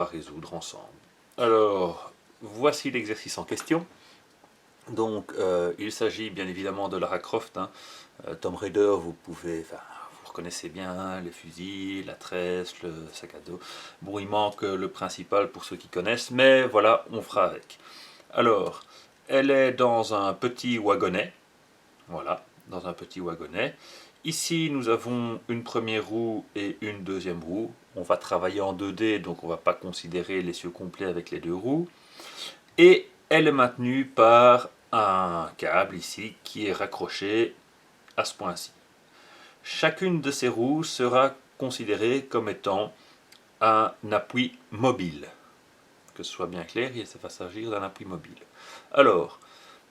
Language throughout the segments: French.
résoudre ensemble. Alors, voici l'exercice en question. Donc, il s'agit bien évidemment de Lara Croft. Tomb Raider, vous reconnaissez bien les fusils, la tresse, le sac à dos. Bon, il manque le principal pour ceux qui connaissent, mais voilà, on fera avec. Alors, elle est dans un petit wagonnet. Voilà, dans un petit wagonnet. Ici, nous avons une première roue et une deuxième roue. On va travailler en 2D, donc on ne va pas considérer l'essieu complet avec les deux roues. Et elle est maintenue par un câble ici qui est raccroché à ce point-ci. Chacune de ces roues sera considérée comme étant un appui mobile. Que ce soit bien clair, il va s'agir d'un appui mobile. Alors,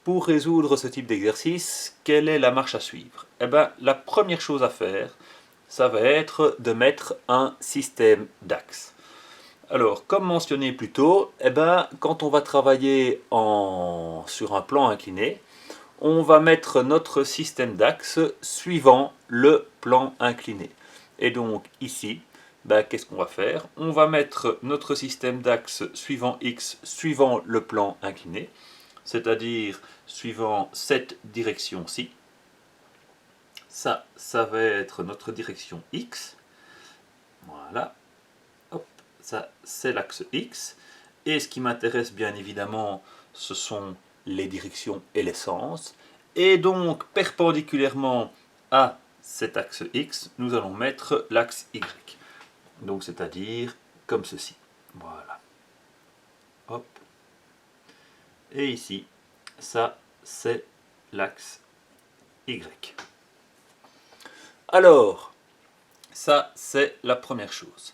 pour résoudre ce type d'exercice, quelle est la marche à suivre? Eh bien, la première chose à faire, ça va être de mettre un système d'axes. Alors, comme mentionné plus tôt, eh ben, quand on va travailler sur un plan incliné, on va mettre notre système d'axes suivant le plan incliné. Et donc ici, ben, qu'est-ce qu'on va faire? On va mettre notre système d'axes suivant X suivant le plan incliné, c'est-à-dire suivant cette direction-ci. Ça va être notre direction X. Voilà. Hop, ça c'est l'axe X. Et ce qui m'intéresse bien évidemment, ce sont les directions et les sens. Et donc, perpendiculairement à cet axe X, nous allons mettre l'axe Y. Donc, c'est-à-dire comme ceci. Voilà. Hop. Et ici, ça, c'est l'axe Y. Alors, ça, c'est la première chose.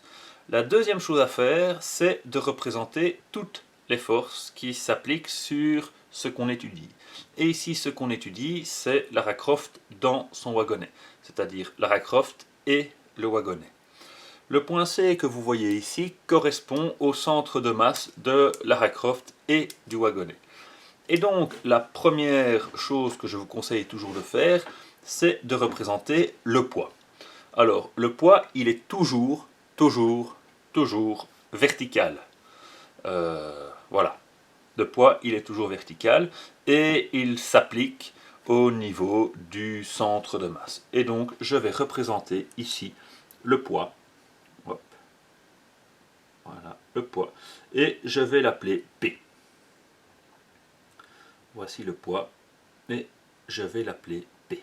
La deuxième chose à faire, c'est de représenter toutes les forces qui s'appliquent sur ce qu'on étudie. Et ici, ce qu'on étudie, c'est Lara Croft dans son wagonnet, c'est-à-dire Lara Croft et le wagonnet. Le point C que vous voyez ici correspond au centre de masse de Lara Croft et du wagonnet. Et donc, la première chose que je vous conseille toujours de faire, c'est de représenter le poids. Alors, le poids, il est toujours vertical. Voilà. Le poids, il est toujours vertical et il s'applique au niveau du centre de masse. Et donc, je vais représenter ici le poids. Hop. Voilà, le poids. Et je vais l'appeler P. Voici le poids et je vais l'appeler P.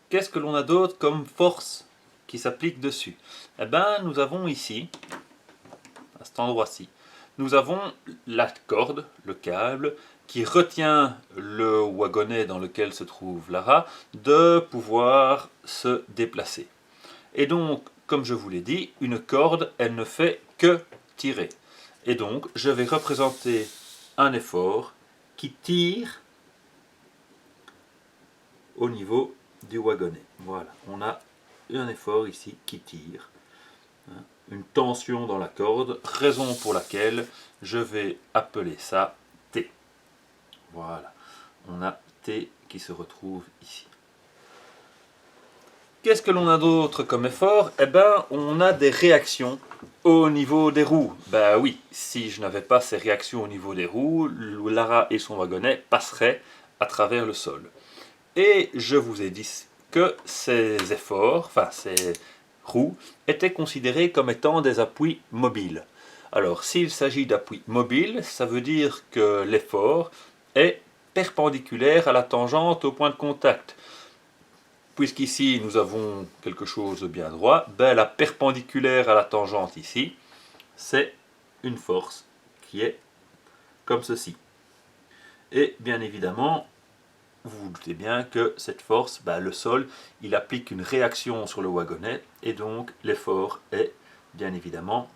Qu'est-ce que l'on a d'autre comme force qui s'applique dessus? Eh bien, nous avons ici, à cet endroit-ci, nous avons la corde, le câble, qui retient le wagonnet dans lequel se trouve Lara de pouvoir se déplacer. Et donc, comme je vous l'ai dit, une corde, elle ne fait que tirer. Et donc, je vais représenter un effort qui tire au niveau du wagonnet. Voilà, on a un effort ici qui tire, une tension dans la corde, raison pour laquelle je vais appeler ça T. Voilà, on a T qui se retrouve ici. Qu'est-ce que l'on a d'autre comme effort? Eh bien, on a des réactions au niveau des roues. Ben oui, si je n'avais pas ces réactions au niveau des roues, Lara et son wagonnet passeraient à travers le sol. Et je vous ai dit que ces efforts, ces roues, étaient considérés comme étant des appuis mobiles. Alors, s'il s'agit d'appuis mobiles, ça veut dire que l'effort est perpendiculaire à la tangente au point de contact. Puisqu'ici, nous avons quelque chose de bien droit, ben, la perpendiculaire à la tangente ici, c'est une force qui est comme ceci. Et bien évidemment, vous vous doutez bien que cette force, le sol, il applique une réaction sur le wagonnet et donc l'effort est bien évidemment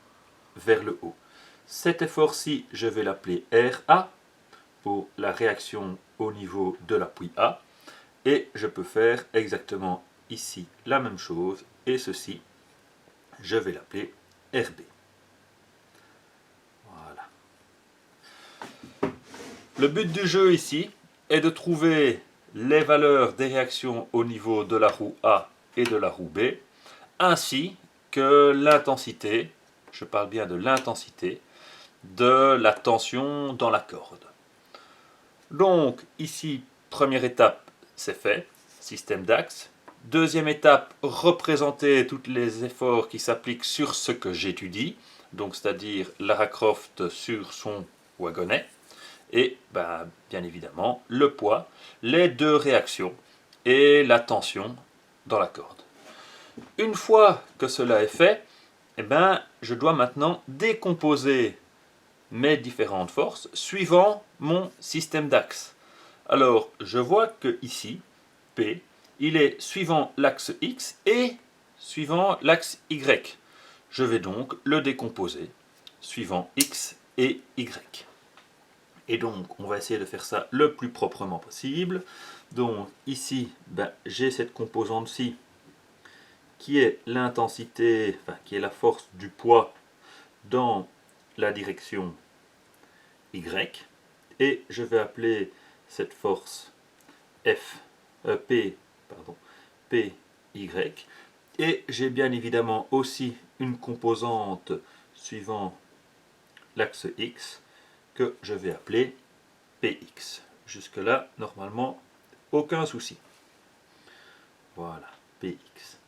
vers le haut. Cet effort-ci, je vais l'appeler RA pour la réaction au niveau de l'appui A et je peux faire exactement ici la même chose et ceci, je vais l'appeler RB. Voilà. Le but du jeu ici est de trouver les valeurs des réactions au niveau de la roue A et de la roue B, ainsi que l'intensité, je parle bien de l'intensité, de la tension dans la corde. Donc ici, première étape, c'est fait, système d'axe. Deuxième étape, représenter tous les efforts qui s'appliquent sur ce que j'étudie, donc c'est-à-dire Lara Croft sur son wagonnet, et bien évidemment le poids, les deux réactions et la tension dans la corde. Une fois que cela est fait, je dois maintenant décomposer mes différentes forces suivant mon système d'axe. Alors, je vois que ici, P, il est suivant l'axe X et suivant l'axe Y. Je vais donc le décomposer suivant X et Y. Et donc, on va essayer de faire ça le plus proprement possible. Donc, ici, j'ai cette composante-ci qui est l'intensité, qui est la force du poids dans la direction Y. Et je vais appeler cette force PY. Et j'ai bien évidemment aussi une composante suivant l'axe X que je vais appeler PX. Jusque-là, normalement, aucun souci. Voilà, PX.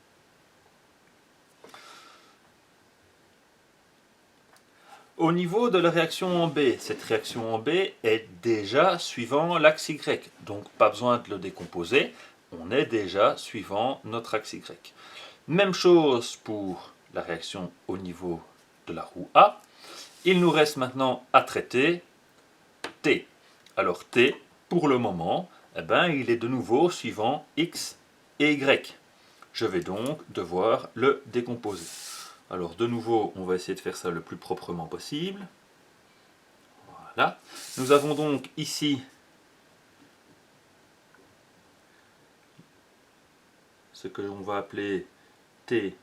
Au niveau de la réaction en B, cette réaction en B est déjà suivant l'axe Y. Donc pas besoin de le décomposer, on est déjà suivant notre axe Y. Même chose pour la réaction au niveau de la roue A. Il nous reste maintenant à traiter T. Alors T, pour le moment, il est de nouveau suivant X et Y. Je vais donc devoir le décomposer. Alors de nouveau, on va essayer de faire ça le plus proprement possible. Voilà. Nous avons donc ici ce que l'on va appeler TY.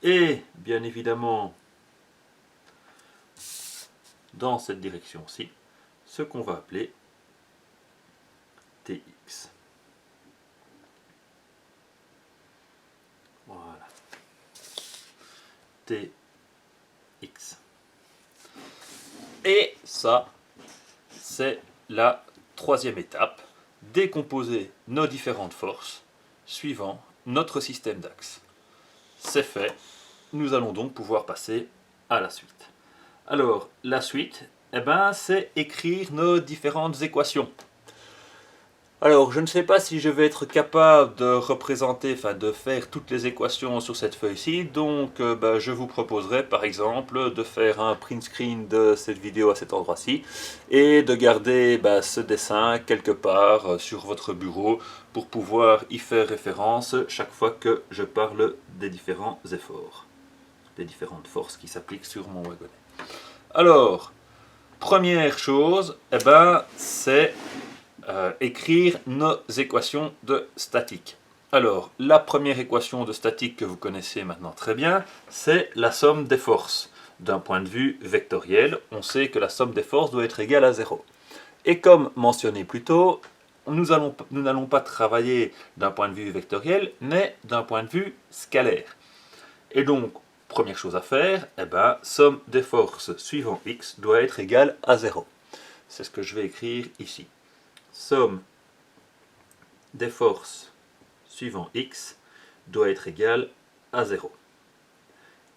Et bien évidemment, dans cette direction-ci, ce qu'on va appeler TX. Voilà. TX. Et ça, c'est la troisième étape, décomposer nos différentes forces suivant notre système d'axe. C'est fait, nous allons donc pouvoir passer à la suite. Alors, la suite, c'est écrire nos différentes équations. Alors, je ne sais pas si je vais être capable de représenter, de faire toutes les équations sur cette feuille-ci, donc je vous proposerai par exemple de faire un print screen de cette vidéo à cet endroit-ci et de garder ce dessin quelque part sur votre bureau pour pouvoir y faire référence chaque fois que je parle des différents efforts, des différentes forces qui s'appliquent sur mon wagonnet. Alors, première chose, c'est écrire nos équations de statique. Alors, la première équation de statique que vous connaissez maintenant très bien, c'est la somme des forces. D'un point de vue vectoriel, on sait que la somme des forces doit être égale à 0. Et comme mentionné plus tôt, nous n'allons pas travailler d'un point de vue vectoriel, mais d'un point de vue scalaire. Et donc, première chose à faire, somme des forces suivant x doit être égale à 0. C'est ce que je vais écrire ici. Somme des forces suivant x doit être égale à 0.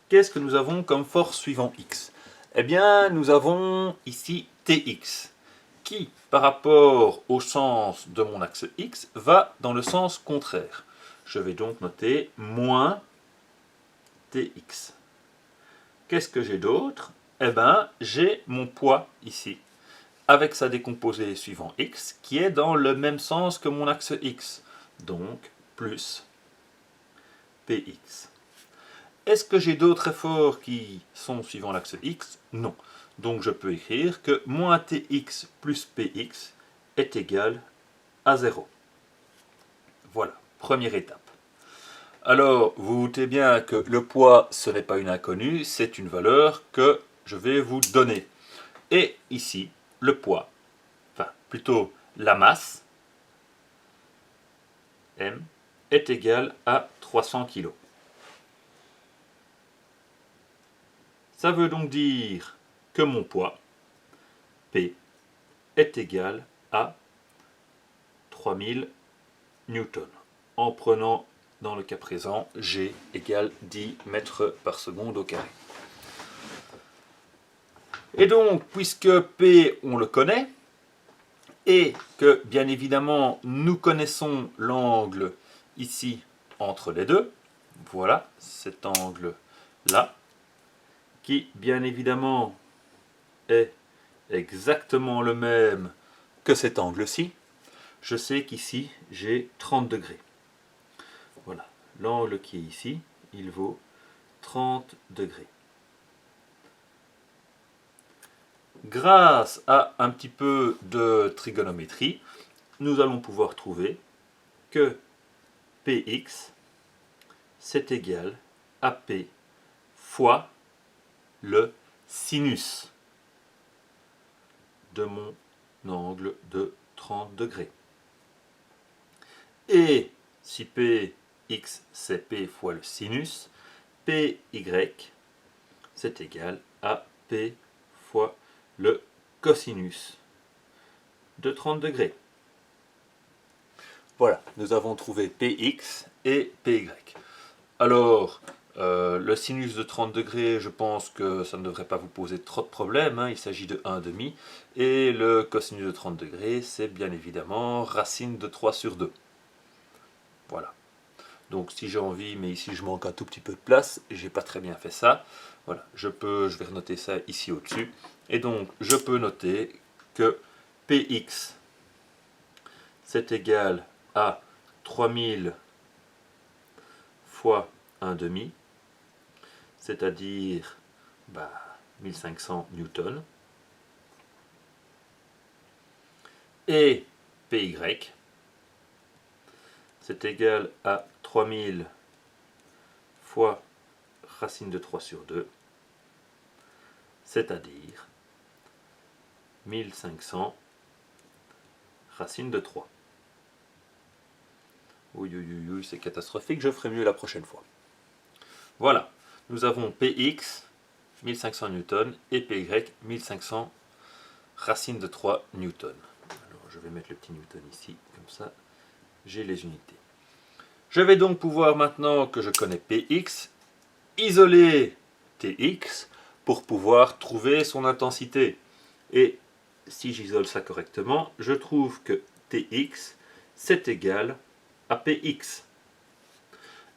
Qu'est-ce que nous avons comme force suivant x? Nous avons ici tx, qui, par rapport au sens de mon axe x, va dans le sens contraire. Je vais donc noter moins tx. Qu'est-ce que j'ai d'autre? J'ai mon poids ici, avec sa décomposée suivant x, qui est dans le même sens que mon axe x, donc plus px. Est-ce que j'ai d'autres efforts qui sont suivant l'axe x? Non. Donc je peux écrire que moins tx plus px est égal à 0. Voilà, première étape. Alors, vous vous doutez bien que le poids, ce n'est pas une inconnue, c'est une valeur que je vais vous donner. Et ici, le poids, enfin plutôt la masse, m, est égale à 300 kg. Ça veut donc dire que mon poids, P, est égal à 3000 newtons. En prenant, dans le cas présent, G égale 10 mètres par seconde au carré. Et donc, puisque P, on le connaît, et que, bien évidemment, nous connaissons l'angle ici entre les deux, voilà, cet angle-là, qui, bien évidemment, est exactement le même que cet angle-ci, je sais qu'ici, j'ai 30 degrés. Voilà, l'angle qui est ici, il vaut 30 degrés. Grâce à un petit peu de trigonométrie, nous allons pouvoir trouver que Px, c'est égal à P fois le sinus de mon angle de 30 degrés. Et si Px c'est P fois le sinus, Py c'est égal à P fois le cosinus de 30 degrés. Voilà, nous avons trouvé Px et Py. Alors, le sinus de 30 degrés, je pense que ça ne devrait pas vous poser trop de problèmes, hein, il s'agit de 1,5. Et le cosinus de 30 degrés, c'est bien évidemment racine de 3 sur 2. Voilà. Donc si j'ai envie, mais ici je manque un tout petit peu de place, j'ai pas très bien fait ça. Voilà, je vais renoter ça ici au-dessus. Et donc je peux noter que Px c'est égal à 3000 fois 1,5, c'est-à-dire 1500 newtons. Et Py c'est égal à 3000 fois racine de 3 sur 2, c'est-à-dire 1500 racine de 3. Oui, c'est catastrophique, je ferai mieux la prochaine fois. Voilà, nous avons Px, 1500 newtons, et Py, 1500 racine de 3 newtons. Alors, je vais mettre le petit newton ici, comme ça, j'ai les unités. Je vais donc pouvoir, maintenant que je connais Px, isoler Tx pour pouvoir trouver son intensité. Et si j'isole ça correctement, je trouve que Tx, c'est égal à Px.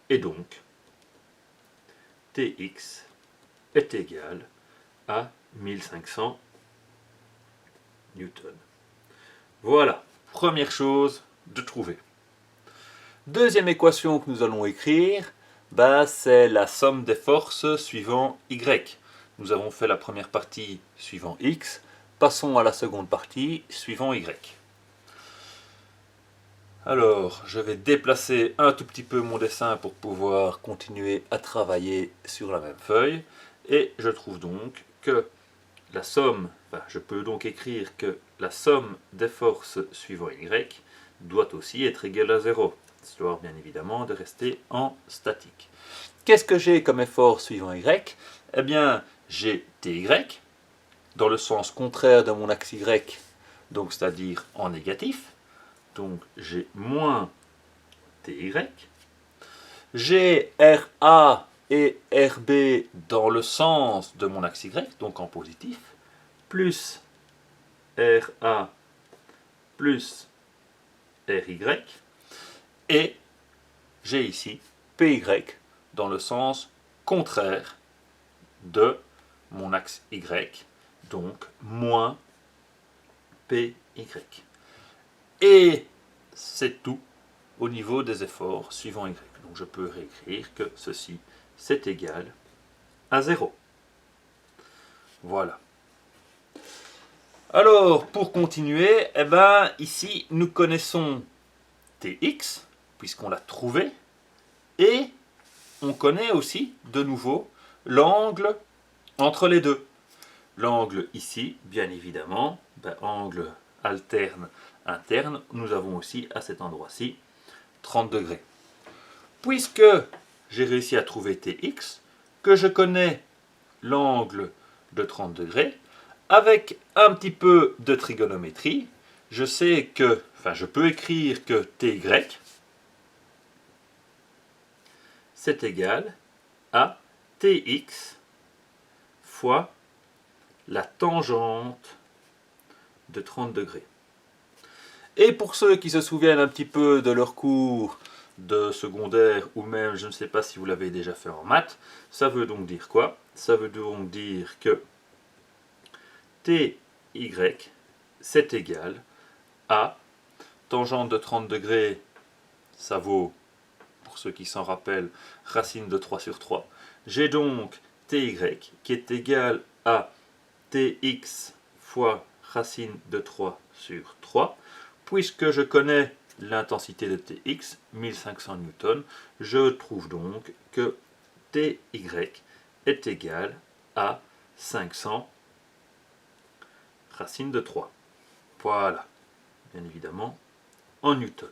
Et donc, Tx est égal à 1500 newtons. Voilà, première chose de trouver. Deuxième équation que nous allons écrire, c'est la somme des forces suivant Y. Nous avons fait la première partie suivant X, passons à la seconde partie suivant Y. Alors, je vais déplacer un tout petit peu mon dessin pour pouvoir continuer à travailler sur la même feuille. Et je trouve donc que la somme, je peux donc écrire que la somme des forces suivant Y doit aussi être égale à 0. Histoire bien évidemment de rester en statique. Qu'est-ce que j'ai comme effort suivant Y? Eh bien, j'ai Ty, dans le sens contraire de mon axe Y, donc c'est-à-dire en négatif. Donc j'ai moins Ty. J'ai RA et RB dans le sens de mon axe Y, donc en positif, plus RA plus RY. Et j'ai ici Py dans le sens contraire de mon axe Y, donc moins Py. Et c'est tout au niveau des efforts suivant Y. Donc je peux réécrire que ceci, c'est égal à 0. Voilà. Alors, pour continuer, ici, nous connaissons Tx, puisqu'on l'a trouvé, et on connaît aussi, de nouveau, l'angle entre les deux. L'angle ici, bien évidemment, angle alterne, interne, nous avons aussi, à cet endroit-ci, 30 degrés. Puisque j'ai réussi à trouver Tx, que je connais l'angle de 30 degrés. Avec un petit peu de trigonométrie, je sais que, enfin je peux écrire que TY, c'est égal à TX fois la tangente de 30 degrés. Et pour ceux qui se souviennent un petit peu de leur cours de secondaire, ou même, je ne sais pas si vous l'avez déjà fait en maths, ça veut donc dire quoi? Ça veut donc dire que TY, c'est égal à tangente de 30 degrés, ça vaut, pour ceux qui s'en rappellent, racine de 3 sur 3. J'ai donc TY qui est égal à TX fois racine de 3 sur 3. Puisque je connais l'intensité de Tx, 1500 newtons, je trouve donc que Ty est égal à 500 racine de 3. Voilà, bien évidemment, en newton.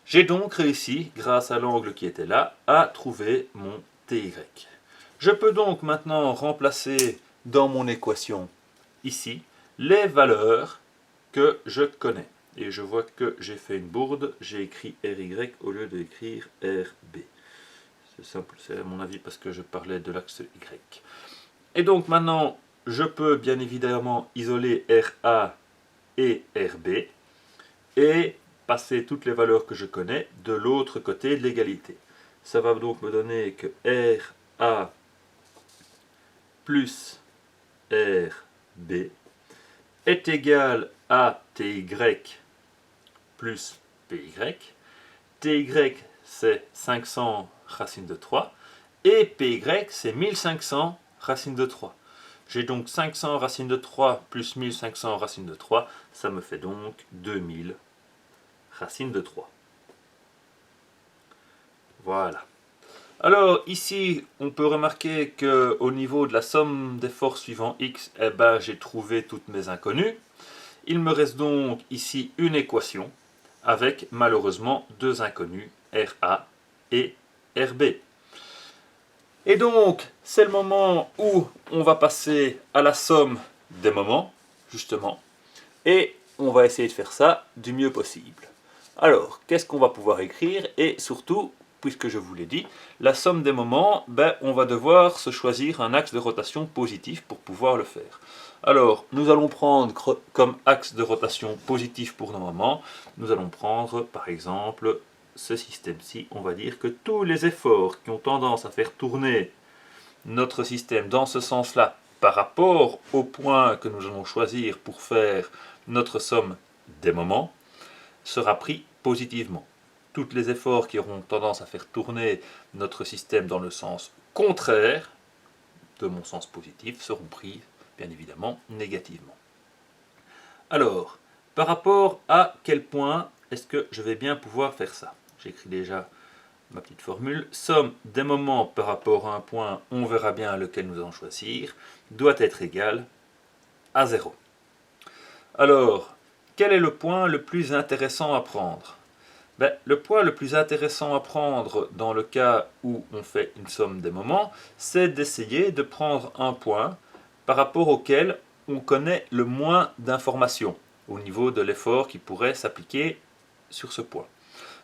J'ai donc réussi, grâce à l'angle qui était là, à trouver mon Ty. Je peux donc maintenant remplacer dans mon équation, ici, les valeurs que je connais. Et je vois que j'ai fait une bourde, j'ai écrit RY au lieu d'écrire RB. C'est simple, c'est à mon avis parce que je parlais de l'axe Y. Et donc maintenant, je peux bien évidemment isoler RA et RB et passer toutes les valeurs que je connais de l'autre côté de l'égalité. Ça va donc me donner que RA plus RB est égal à TY plus PY. TY c'est 500 racine de 3 et PY c'est 1500 racine de 3. J'ai donc 500 racine de 3 plus 1500 racine de 3, ça me fait donc 2000 racine de 3. Voilà. Alors ici, on peut remarquer qu'au niveau de la somme des forces suivant x, eh ben, j'ai trouvé toutes mes inconnues. Il me reste donc ici une équation avec malheureusement deux inconnus, RA et RB. Et donc, c'est le moment où on va passer à la somme des moments, justement, et on va essayer de faire ça du mieux possible. Alors, qu'est-ce qu'on va pouvoir écrire? Et surtout, puisque je vous l'ai dit, la somme des moments, ben, on va devoir se choisir un axe de rotation positif pour pouvoir le faire. Alors, nous allons prendre comme axe de rotation positif pour nos moments, nous allons prendre par exemple ce système-ci. On va dire que tous les efforts qui ont tendance à faire tourner notre système dans ce sens-là par rapport au point que nous allons choisir pour faire notre somme des moments sera pris positivement. Tous les efforts qui auront tendance à faire tourner notre système dans le sens contraire de mon sens positif seront pris bien évidemment négativement. Alors, par rapport à quel point est-ce que je vais bien pouvoir faire ça? J'écris déjà ma petite formule. Somme des moments par rapport à un point, on verra bien lequel nous allons choisir, doit être égale à 0. Alors, quel est le point le plus intéressant à prendre? Ben, le point le plus intéressant à prendre dans le cas où on fait une somme des moments, c'est d'essayer de prendre un point par rapport auquel on connaît le moins d'informations au niveau de l'effort qui pourrait s'appliquer sur ce point.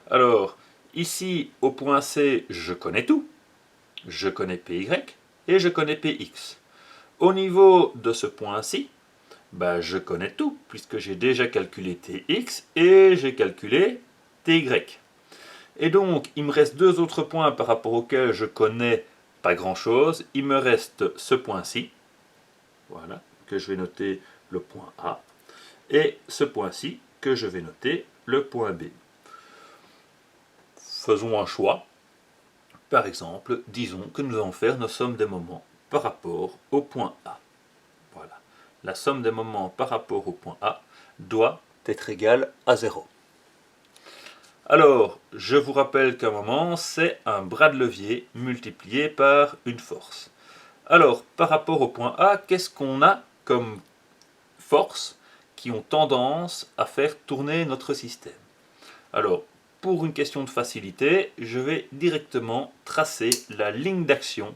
Alors, ici, au point C, je connais tout. Je connais PY et je connais PX. Au niveau de ce point-ci, ben, je connais tout, puisque j'ai déjà calculé TX et j'ai calculé TY. Et donc, il me reste deux autres points par rapport auxquels je connais pas grand-chose. Il me reste ce point-ci, voilà, que je vais noter le point A, et ce point-ci, que je vais noter le point B. Faisons un choix. Par exemple, disons que nous allons faire nos sommes des moments par rapport au point A. Voilà. La somme des moments par rapport au point A doit être égale à 0. Alors, je vous rappelle qu'un moment, c'est un bras de levier multiplié par une force. Alors, par rapport au point A, qu'est-ce qu'on a comme forces qui ont tendance à faire tourner notre système? Alors, pour une question de facilité, je vais directement tracer la ligne d'action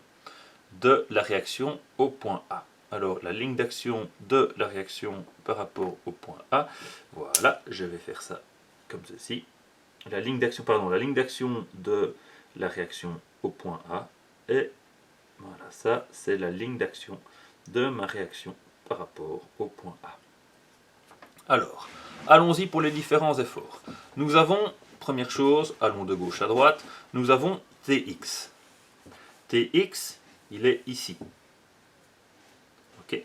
de la réaction au point A. Alors, la ligne d'action de la réaction par rapport au point A, voilà, je vais faire ça comme ceci. La ligne d'action de la réaction au point A, et voilà, ça, c'est la ligne d'action de ma réaction par rapport au point A. Alors, allons-y pour les différents efforts. Nous avons, première chose, allons de gauche à droite, nous avons Tx. Tx, il est ici. Ok.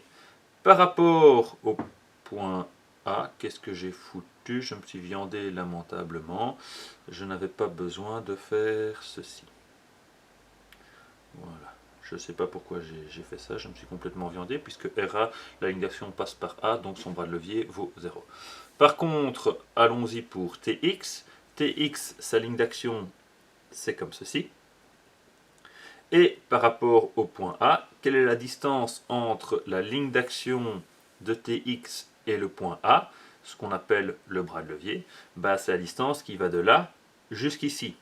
Par rapport au point A, qu'est-ce que j'ai foutu? Je me suis viandé lamentablement. Je n'avais pas besoin de faire ceci. Voilà. Je ne sais pas pourquoi j'ai fait ça. Je me suis complètement viandé puisque RA, la ligne d'action passe par A, donc son bras de levier vaut 0. Par contre, allons-y pour Tx. Tx, sa ligne d'action, c'est comme ceci. Et par rapport au point A, quelle est la distance entre la ligne d'action de Tx et le point A, ce qu'on appelle le bras de levier? C'est la distance qui va de là jusqu'ici.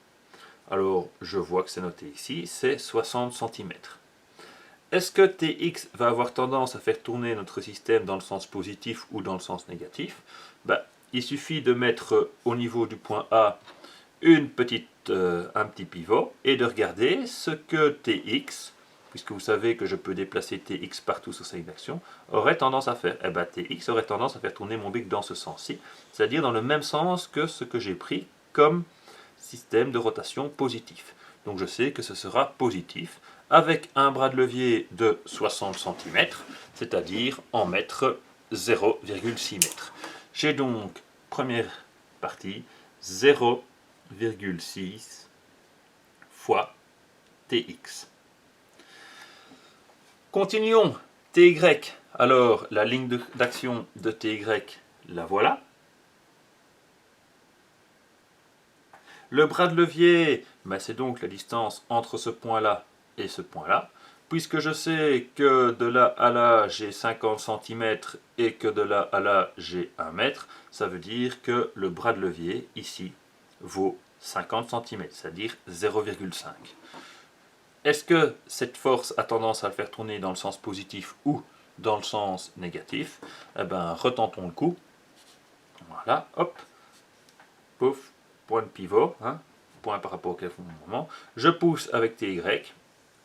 Alors, je vois que c'est noté ici, c'est 60 cm. Est-ce que Tx va avoir tendance à faire tourner notre système dans le sens positif ou dans le sens négatif? Il suffit de mettre au niveau du point A un petit pivot et de regarder ce que Tx, puisque vous savez que je peux déplacer Tx partout sur sa ligne d'action, aurait tendance à faire. Tx aurait tendance à faire tourner mon bic dans ce sens-ci, c'est-à-dire dans le même sens que ce que j'ai pris comme système de rotation positif. Donc je sais que ce sera positif avec un bras de levier de 60 cm, c'est-à-dire en mètre 0,6 m. J'ai donc, première partie, 0,6 fois Tx. Continuons. Ty. Alors, la ligne d'action de Ty, la voilà. Le bras de levier, c'est donc la distance entre ce point-là et ce point-là. Puisque je sais que de là à là, j'ai 50 cm et que de là à là, j'ai 1 mètre, ça veut dire que le bras de levier, ici, vaut 50 cm, c'est-à-dire 0,5. Est-ce que cette force a tendance à le faire tourner dans le sens positif ou dans le sens négatif? Retentons le coup. Voilà, hop, pouf, point de pivot, point par rapport au moment. Je pousse avec Ty,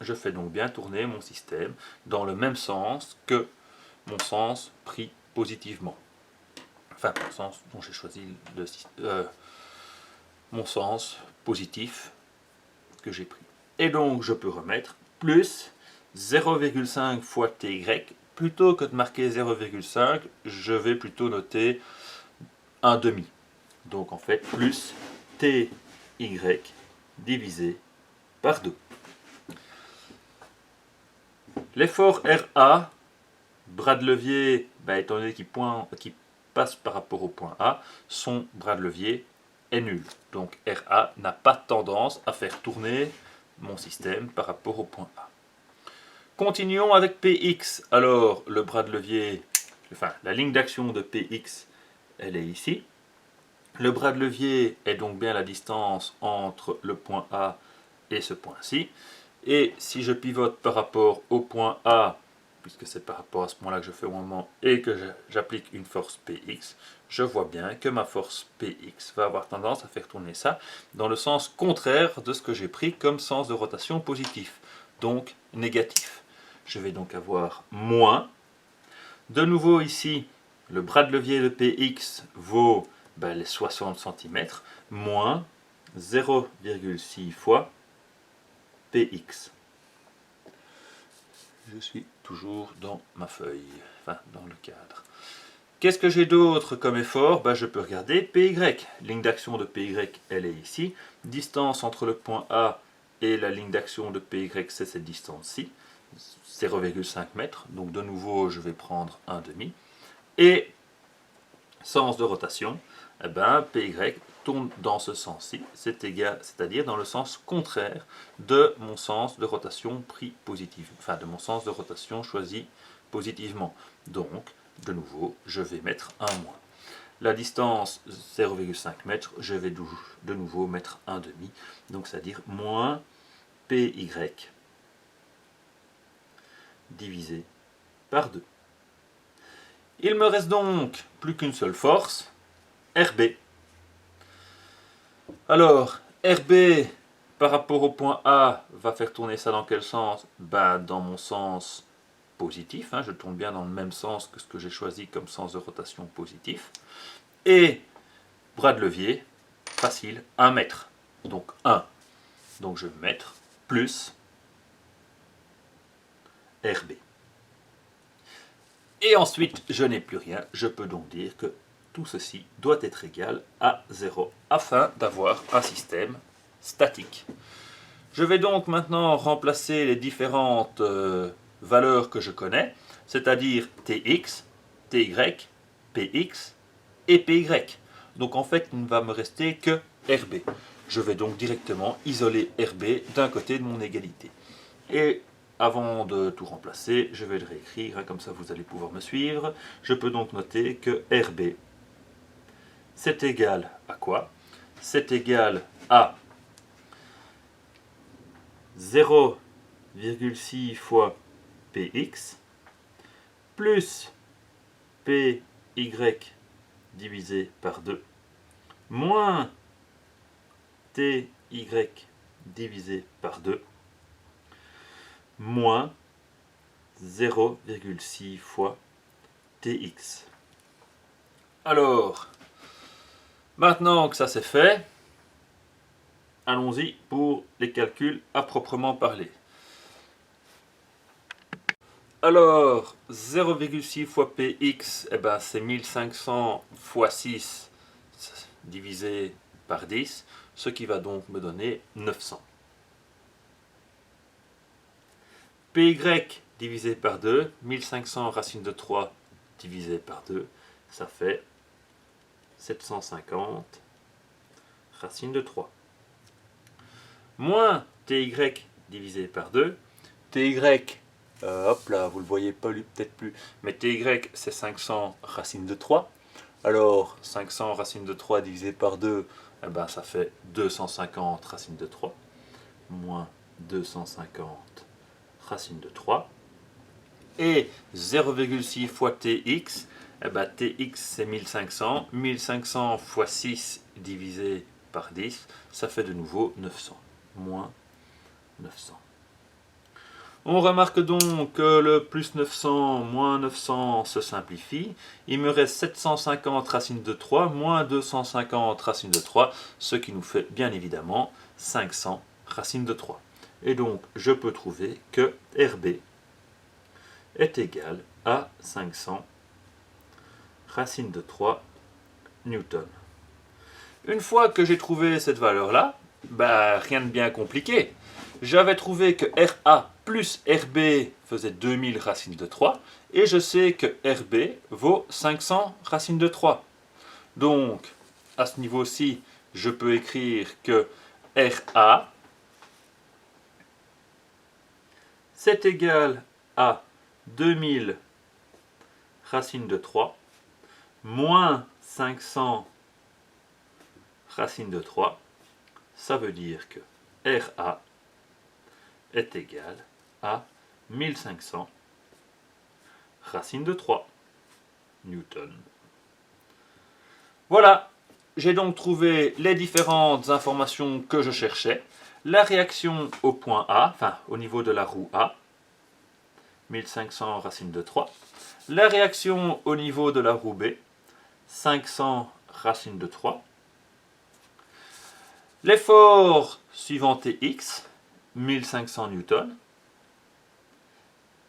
je fais donc bien tourner mon système dans le même sens que mon sens pris positivement. Enfin, le sens dont j'ai choisi mon sens positif que j'ai pris. Et donc, je peux remettre plus 0,5 fois Ty. Plutôt que de marquer 0,5, je vais plutôt noter un demi. Donc, en fait, plus Ty divisé par 2. L'effort RA, bras de levier, étant donné qu'il passe par rapport au point A, son bras de levier est nul. Donc RA n'a pas tendance à faire tourner mon système par rapport au point A. Continuons avec Px. Alors le bras de levier, la ligne d'action de Px, elle est ici. Le bras de levier est donc bien la distance entre le point A et ce point-ci. Et si je pivote par rapport au point A, puisque c'est par rapport à ce point-là que je fais au moment, et que j'applique une force Px, je vois bien que ma force Px va avoir tendance à faire tourner ça dans le sens contraire de ce que j'ai pris comme sens de rotation positif, donc négatif. Je vais donc avoir moins. De nouveau ici, le bras de levier de Px vaut les 60 cm, moins 0,6 fois Px. Je suis toujours dans ma feuille, dans le cadre. Qu'est-ce que j'ai d'autre comme effort? Je peux regarder Py. Ligne d'action de Py, elle est ici. Distance entre le point A et la ligne d'action de Py, c'est cette distance-ci, 0,5 m. Donc de nouveau, je vais prendre un demi. Et sens de rotation, Py tourne dans ce sens-ci, c'est-à-dire dans le sens contraire de mon sens de rotation pris positif, de mon sens de rotation choisi positivement. Donc, de nouveau, je vais mettre un moins. La distance 0,5 m, je vais de nouveau mettre un demi, donc c'est-à-dire moins Py divisé par 2. Il me reste donc plus qu'une seule force, RB. Alors, RB par rapport au point A va faire tourner ça dans quel sens? Dans mon sens positif, je tourne bien dans le même sens que ce que j'ai choisi comme sens de rotation positif. Et bras de levier, facile, 1 mètre. Donc 1. Donc je vais mettre plus RB. Et ensuite, je n'ai plus rien. Je peux donc dire que tout ceci doit être égal à 0 afin d'avoir un système statique. Je vais donc maintenant remplacer les différentes valeurs que je connais, c'est-à-dire Tx, Ty, Px et Py. Donc en fait, il ne va me rester que RB. Je vais donc directement isoler RB d'un côté de mon égalité. Et avant de tout remplacer, je vais le réécrire, comme ça vous allez pouvoir me suivre. Je peux donc noter que RB, c'est égal à quoi? C'est égal à 0,6 fois Px plus Py divisé par 2 moins Ty divisé par 2 moins 0,6 fois Tx. Alors, maintenant que ça c'est fait, allons-y pour les calculs à proprement parler. Alors, 0,6 fois Px, c'est 1500 fois 6 divisé par 10, ce qui va donc me donner 900. Py divisé par 2, 1500 racine de 3 divisé par 2, ça fait 750 racine de 3. Moins Ty divisé par 2, Ty, hop là, vous ne le voyez peut-être plus, mais Ty c'est 500 racine de 3. Alors 500 racine de 3 divisé par 2, ça fait 250 racine de 3, moins 250 racine de 3. Et 0,6 fois Tx, Tx c'est 1500, 1500 fois 6 divisé par 10, ça fait de nouveau 900, moins 900. On remarque donc que le plus 900 moins 900 se simplifie. Il me reste 750 racine de 3 moins 250 racine de 3, ce qui nous fait bien évidemment 500 racine de 3. Et donc je peux trouver que RB est égal à 500 racine de 3 newton. Une fois que j'ai trouvé cette valeur-là, rien de bien compliqué. J'avais trouvé que RA plus RB faisait 2000 racines de 3 et je sais que RB vaut 500 racines de 3. Donc, à ce niveau-ci, je peux écrire que RA c'est égal à 2000 racines de 3 moins 500 racines de 3. Ça veut dire que RA est égal à 1500 racine de 3 newton. Voilà, j'ai donc trouvé les différentes informations que je cherchais. La réaction au point A, enfin au niveau de la roue A, 1500 racine de 3. La réaction au niveau de la roue B, 500 racine de 3. L'effort suivant Tx, 1500 newton.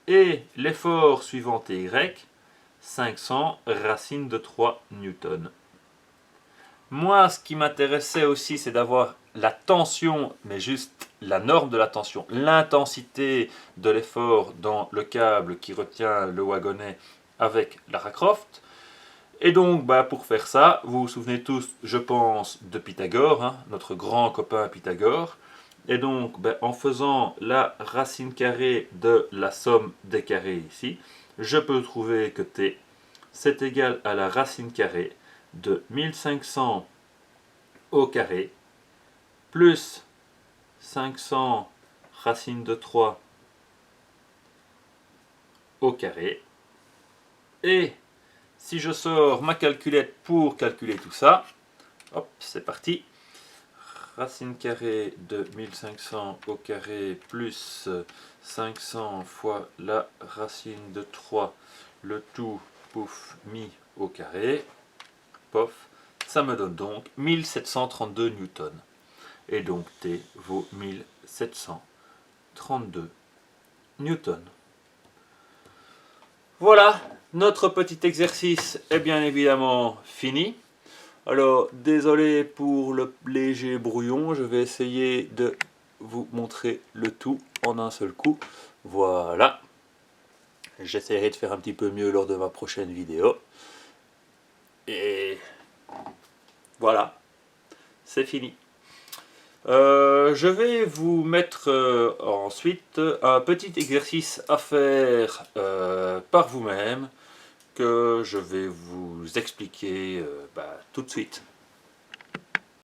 Et l'effort suivant Ty, 500 racine de 3 newton. Moi, ce qui m'intéressait aussi, c'est d'avoir la tension, mais juste la norme de la tension, l'intensité de l'effort dans le câble qui retient le wagonnet avec Lara Croft. Et donc, pour faire ça, vous vous souvenez tous, je pense, de Pythagore, notre grand copain Pythagore. Et donc, en faisant la racine carrée de la somme des carrés ici, je peux trouver que T, c'est égal à la racine carrée de 1500 au carré plus 500 racine de 3 au carré. Et si je sors ma calculette pour calculer tout ça, hop, c'est parti. Racine carrée de 1500 au carré plus 500 fois la racine de 3, le tout, pouf, mis au carré, pof, ça me donne donc 1732 newtons. Et donc T vaut 1732 newtons. Voilà, notre petit exercice est bien évidemment fini. Alors, désolé pour le léger brouillon, je vais essayer de vous montrer le tout en un seul coup. Voilà. J'essaierai de faire un petit peu mieux lors de ma prochaine vidéo. Et voilà, c'est fini. Je vais vous mettre ensuite un petit exercice à faire par vous-même que je vais vous expliquer tout de suite.